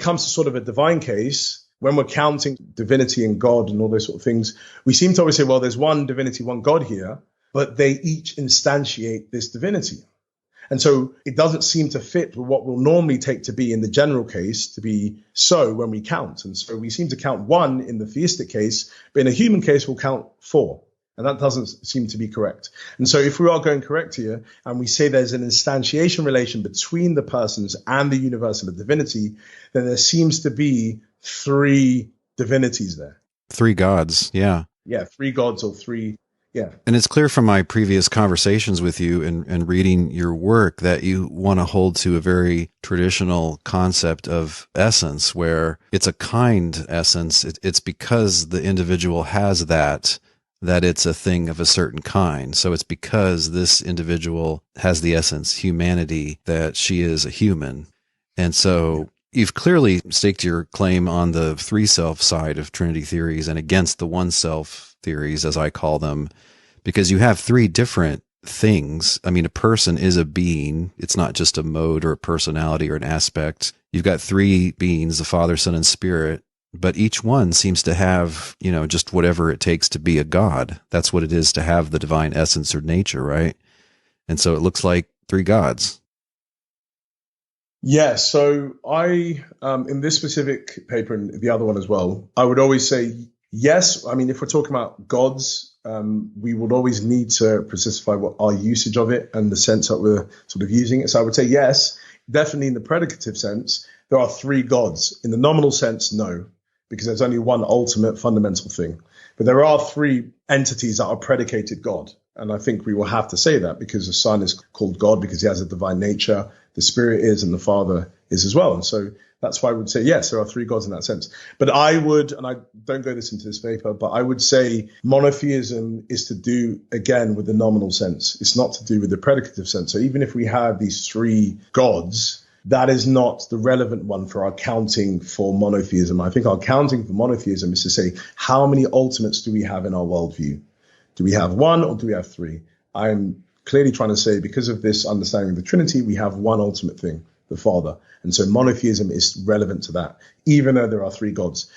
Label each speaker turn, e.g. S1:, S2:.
S1: comes to sort of a divine case, when we're counting divinity and God and all those sort of things, we seem to always say, well, there's one divinity, one God here, but they each instantiate this divinity. And so it doesn't seem to fit with what we'll normally take to be in the general case to be so when we count. And so we seem to count one in the theistic case, but in a human case, we'll count four. And that doesn't seem to be correct. And so if we are going correct here, and we say there's an instantiation relation between the persons and the universal of divinity, then there seems to be three divinities there.
S2: Three gods, yeah.
S1: Yeah, three gods or three. Yeah.
S2: And it's clear from my previous conversations with you and reading your work that you want to hold to a very traditional concept of essence, where it's a kind essence. It's because the individual has that it's a thing of a certain kind. So it's because this individual has the essence, humanity, that she is a human. And so you've clearly staked your claim on the three self side of Trinity theories and against the one self theories, as I call them, because you have three different things. I mean, a person is a being. It's not just a mode or a personality or an aspect. You've got three beings, the Father, Son, and Spirit, but each one seems to have, just whatever it takes to be a god. That's what it is to have the divine essence or nature, right? And so it looks like three gods.
S1: Yeah, so I, in this specific paper and the other one as well, I would always say yes. I mean, if we're talking about gods, we would always need to specify what our usage of it and the sense that we're sort of using it. So I would say yes, definitely in the predicative sense, there are three gods. In the nominal sense, no, because there's only one ultimate fundamental thing. But there are three entities that are predicated God. And I think we will have to say that because the Son is called God because he has a divine nature, the Spirit is, and the Father is as well. And so that's why I would say, yes, there are three gods in that sense. But I would, and I don't go this into this paper, but I would say monotheism is to do, again, with the nominal sense. It's not to do with the predicative sense. So even if we have these three gods, that is not the relevant one for our counting for monotheism. I think our counting for monotheism is to say, how many ultimates do we have in our worldview? Do we have one or do we have three? I'm clearly trying to say, because of this understanding of the Trinity, we have one ultimate thing, the Father. And so monotheism is relevant to that, even though there are three gods.